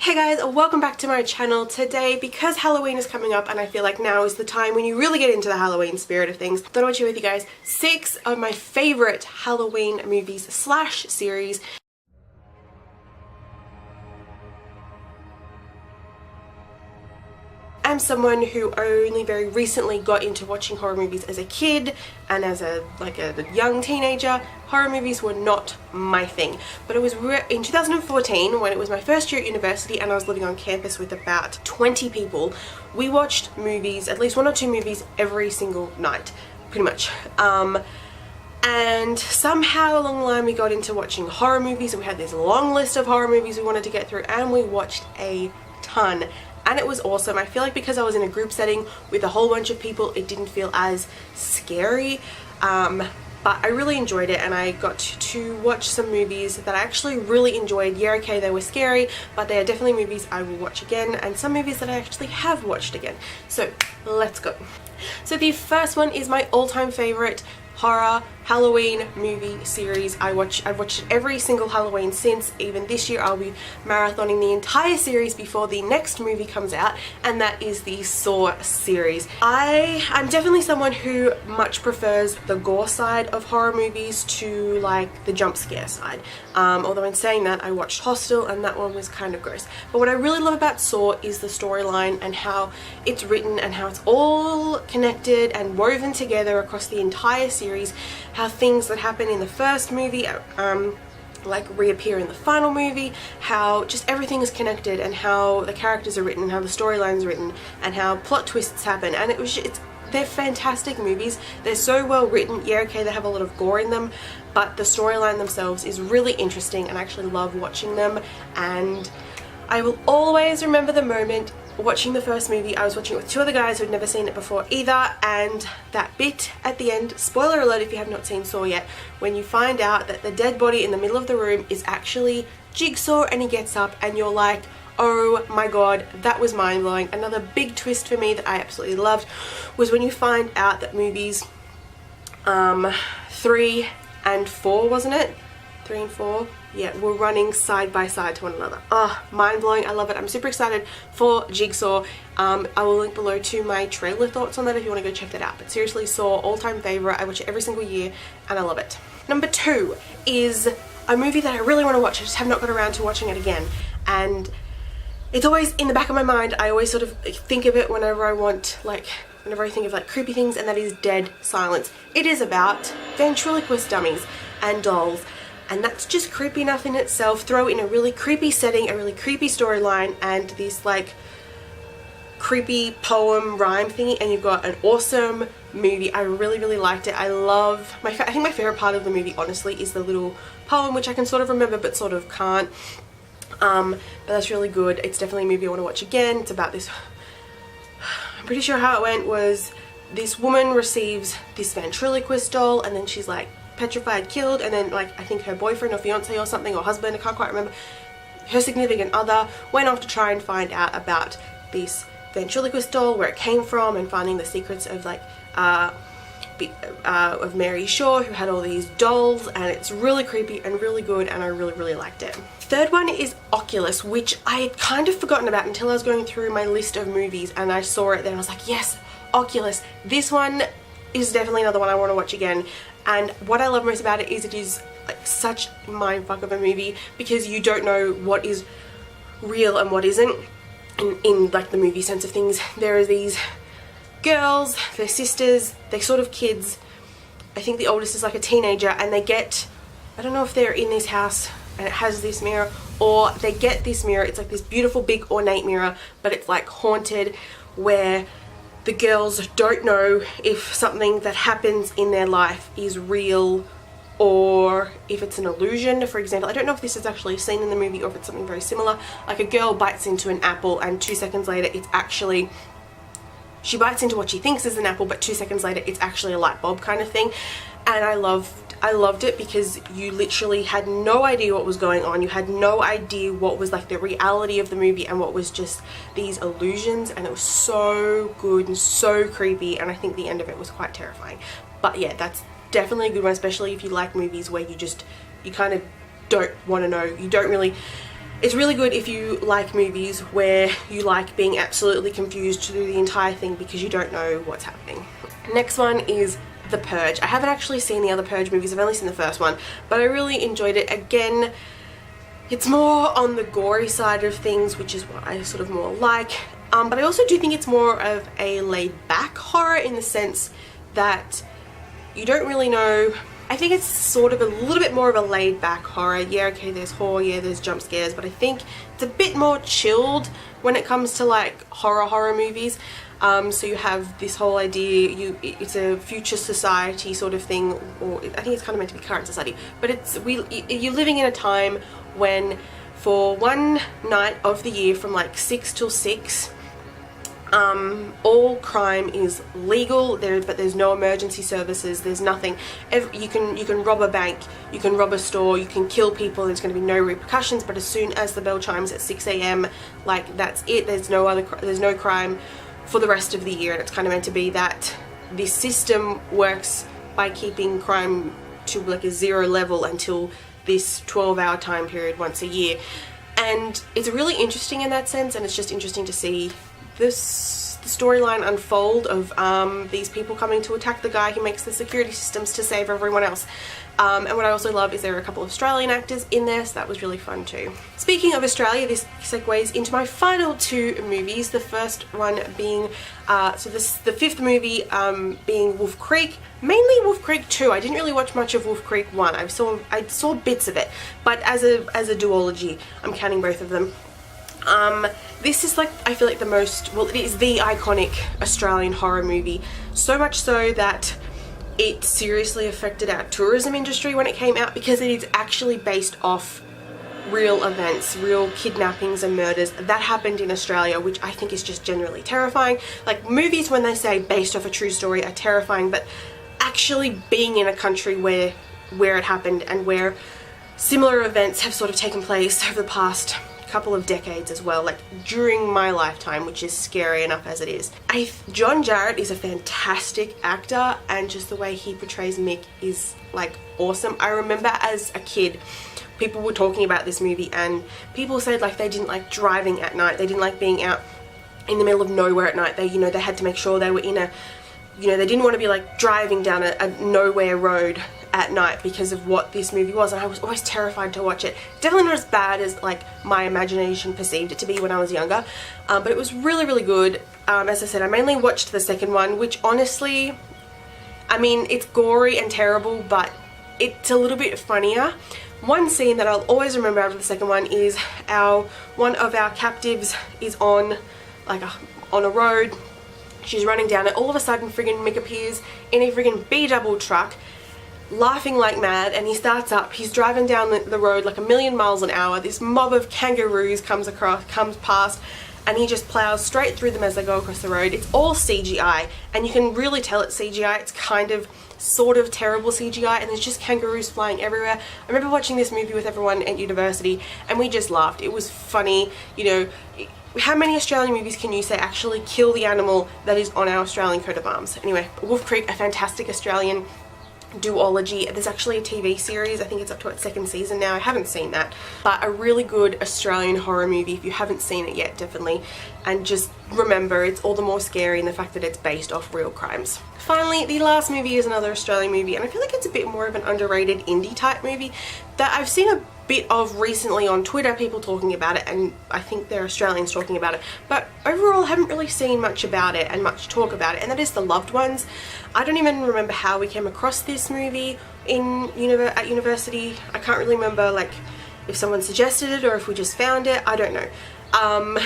Hey guys, welcome back to my channel. Today, because Halloween is coming up and I feel like now is the time when you really get into the Halloween spirit of things, I thought I would share with you guys 6 of my favorite Halloween movies slash series. I'm someone who only very recently got into watching horror movies as a kid, and as a young teenager, horror movies were not my thing. But it was in 2014, when it was my first year at university and I was living on campus with about 20 people, we watched movies, at least 1 or 2 movies every single night, pretty much. And somehow along the line we got into watching horror movies, and we had this long list of horror movies we wanted to get through, and we watched a ton. And it was awesome. I feel like because I was in a group setting with a whole bunch of people, it didn't feel as scary. But I really enjoyed it, and I got to watch some movies that I actually really enjoyed. Yeah, okay, they were scary, but they are definitely movies I will watch again, and some movies that I actually have watched again. So let's go. So the first one is my all-time favorite horror Halloween movie series. I've watched it every single Halloween since. Even this year I'll be marathoning the entire series before the next movie comes out, and that is the Saw series. I'm definitely someone who much prefers the gore side of horror movies to like the jump scare side. Although in saying that, I watched Hostel and that one was kind of gross. But what I really love about Saw is the storyline and how it's written and how it's all connected and woven together across the entire series. How things that happen in the first movie like reappear in the final movie, how just everything is connected, and how the characters are written, and how the storyline's written, and how plot twists happen. And they're fantastic movies. They're so well written. Yeah, okay, they have a lot of gore in them, but the storyline themselves is really interesting, and I actually love watching them. And I will always remember the moment watching the first movie. I was watching it with 2 other guys who'd never seen it before either, and that bit at the end, spoiler alert if you have not seen Saw yet, when you find out that the dead body in the middle of the room is actually Jigsaw, and he gets up and you're like, oh my god, that was mind-blowing. Another big twist for me that I absolutely loved was when you find out that movies 3 and 4, wasn't it? 3 and 4? Yeah, we're running side by side to one another. Oh, mind-blowing. I love it. I'm super excited for Jigsaw. I will link below to my trailer thoughts on that if you want to go check that out. But seriously, Saw, all-time favorite. I watch it every single year and I love it. Number 2 is a movie that I really want to watch. I just have not got around to watching it again. And it's always in the back of my mind. I always sort of think of it whenever I think of like creepy things, and that is Dead Silence. It is about ventriloquist dummies and dolls. And that's just creepy enough in itself. Throw in a really creepy setting, a really creepy storyline, and this like creepy poem rhyme thingy, and you've got an awesome movie. I really liked it. I think my favorite part of the movie, honestly, is the little poem, which I can sort of remember but sort of can't. But that's really good. It's definitely a movie I want to watch again. It's about this, I'm pretty sure how it went was this woman receives this ventriloquist doll, and then she's like petrified, killed, and then like I think her boyfriend or fiance or something, or husband, I can't quite remember, her significant other went off to try and find out about this ventriloquist doll, where it came from, and finding the secrets of like of Mary Shaw, who had all these dolls. And it's really creepy and really good, and I really liked it. Third one is Oculus, which I had kind of forgotten about until I was going through my list of movies and I saw it. Then I was like, yes, Oculus. This one is definitely another one I want to watch again. And what I love most about it is like such mindfuck of a movie, because you don't know what is real and what isn't in like the movie sense of things. There are these girls, they're sisters, they're sort of kids. I think the oldest is like a teenager, and they get, I don't know if they're in this house and it has this mirror, or they get this mirror. It's like this beautiful big ornate mirror, but it's like haunted, where the girls don't know if something that happens in their life is real or if it's an illusion. For example, I don't know if this is actually a scene in the movie or if it's something very similar. Like a girl bites into an apple, and 2 seconds later it's actually, she bites into what she thinks is an apple, but 2 seconds later it's actually a light bulb kind of thing. And I loved it because you literally had no idea what was going on. You had no idea what was like the reality of the movie and what was just these illusions, and it was so good and so creepy, and I think the end of it was quite terrifying. But yeah, that's definitely a good one, especially if you like movies where you kind of don't want to know, you don't really It's really good if you like movies where you like being absolutely confused through the entire thing because you don't know what's happening. Next one is The Purge. I haven't actually seen the other Purge movies, I've only seen the first one, but I really enjoyed it. Again, it's more on the gory side of things, which is what I sort of more like. But I also do think it's more of a laid-back horror in the sense that you don't really know. I think it's sort of a little bit more of a laid-back horror. Yeah, okay, there's horror, yeah, there's jump scares, but I think it's a bit more chilled when it comes to like horror movies. So you have this whole idea, it's a future society sort of thing, or I think it's kind of meant to be current society, but you're living in a time when for one night of the year from like 6 till 6, all crime is legal there, but there's no emergency services, there's nothing. You can rob a bank, you can rob a store, you can kill people, there's going to be no repercussions, but as soon as the bell chimes at 6 a.m, like that's it, there's no crime for the rest of the year. And it's kind of meant to be that this system works by keeping crime to like a 0 level until this 12-hour time period once a year. And it's really interesting in that sense, and it's just interesting to see the storyline unfold of these people coming to attack the guy who makes the security systems to save everyone else. And what I also love is there are a couple of Australian actors in there, so that was really fun too. Speaking of Australia, this segues into my final 2 movies. The first one being, the fifth movie being Wolf Creek. Mainly Wolf Creek 2. I didn't really watch much of Wolf Creek 1. I saw bits of it, but as a duology, I'm counting both of them. This is like, I feel like the most, well, it is the iconic Australian horror movie, so much so that it seriously affected our tourism industry when it came out, because it is actually based off real events, real kidnappings and murders that happened in Australia, which I think is just generally terrifying. Like, movies when they say based off a true story are terrifying, but actually being in a country where it happened and where similar events have sort of taken place over the past couple of decades as well, like during my lifetime, which is scary enough as it is. John Jarratt is a fantastic actor, and just the way he portrays Mick is like awesome. I remember as a kid people were talking about this movie and people said like they didn't like driving at night, they didn't like being out in the middle of nowhere at night. They had to make sure they were in a, they didn't want to be like driving down a nowhere road at night because of what this movie was, and I was always terrified to watch it. Definitely not as bad as like my imagination perceived it to be when I was younger, but it was really, really good. As I said, I mainly watched the second one, which honestly, I mean, it's gory and terrible, but it's a little bit funnier. One scene that I'll always remember out of the second one is one of our captives is on a road. She's running down it. All of a sudden, friggin' Mick appears in a friggin' B-double truck, laughing like mad, and he starts up. He's driving down the road like a million miles an hour. This mob of kangaroos comes past, and he just plows straight through them as they go across the road. It's all CGI, and you can really tell it's CGI. It's kind of sort of terrible CGI, and there's just kangaroos flying everywhere. I remember watching this movie with everyone at university, and we just laughed. It was funny. How many Australian movies can you say actually kill the animal that is on our Australian coat of arms? Anyway, Wolf Creek, a fantastic Australian duology. There's actually a TV series, I think it's up to its 2nd season now. I haven't seen that, but a really good Australian horror movie. If you haven't seen it yet, definitely, and just remember, it's all the more scary in the fact that it's based off real crimes. Finally, the last movie is another Australian movie, and I feel like it's a bit more of an underrated indie type movie that I've seen a bit of recently on Twitter, people talking about it, and I think they're Australians talking about it, but overall I haven't really seen much about it and much talk about it, and that is The Loved Ones. I don't even remember how we came across this movie at university. I can't really remember like if someone suggested it or if we just found it. I don't know.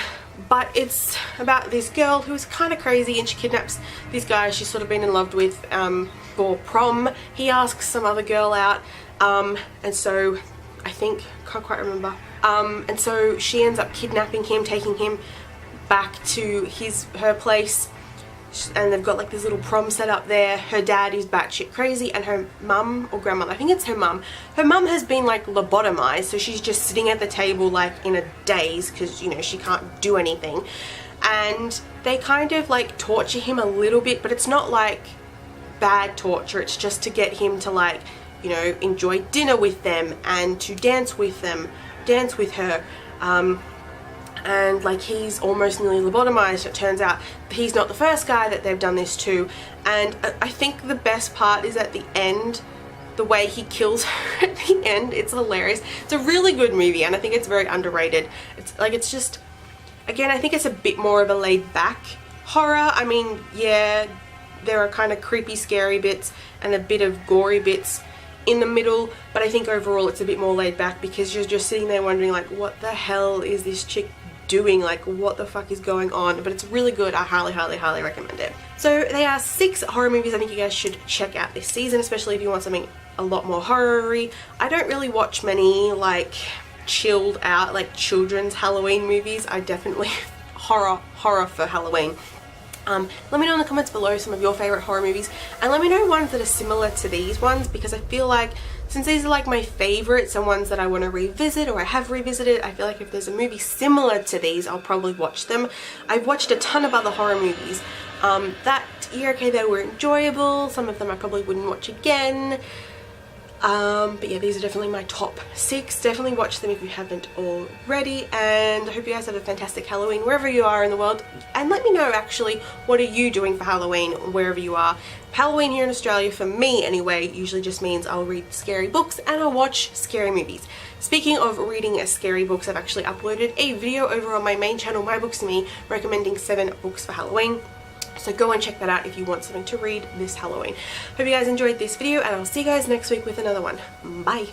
But it's about this girl who's kind of crazy, and she kidnaps this guy she's sort of been in love with for prom. He asks some other girl out, and so I think, can't quite remember, and so she ends up kidnapping him, taking him back to her place, and they've got like this little prom set up there. Her dad is batshit crazy, and her mum or grandmother, I think it's her mum has been like lobotomized, so she's just sitting at the table like in a daze because she can't do anything, and they kind of like torture him a little bit, but it's not like bad torture. It's just to get him to like enjoy dinner with them and to dance with her, and like he's almost nearly lobotomized. It turns out he's not the first guy that they've done this to, and I think the best part is at the end, the way he kills her at the end. It's hilarious. It's a really good movie, and I think it's very underrated. It's just, again, I think it's a bit more of a laid back horror. I mean, yeah, there are kind of creepy, scary bits and a bit of gory bits in the middle, but I think overall it's a bit more laid back because you're just sitting there wondering like, what the hell is this chick doing? Like, what the fuck is going on? But it's really good. I highly, highly, highly recommend it. So they are 6 horror movies I think you guys should check out this season, especially if you want something a lot more horror-y. I don't really watch many like chilled out like children's Halloween movies. I definitely horror for Halloween. Let me know in the comments below some of your favorite horror movies, and let me know ones that are similar to these ones, because I feel like since these are like my favorites and ones that I want to revisit or I have revisited, I feel like if there's a movie similar to these, I'll probably watch them. I've watched a ton of other horror movies that year. Okay, they were enjoyable. Some of them I probably wouldn't watch again. But yeah, these are definitely my top 6. Definitely watch them if you haven't already, and I hope you guys have a fantastic Halloween wherever you are in the world. And let me know actually, what are you doing for Halloween wherever you are. Halloween here in Australia, for me anyway, usually just means I'll read scary books and I'll watch scary movies. Speaking of reading scary books, I've actually uploaded a video over on my main channel, My Books to Me, recommending 7 books for Halloween. So go and check that out if you want something to read this Halloween. Hope you guys enjoyed this video, and I'll see you guys next week with another one. Bye!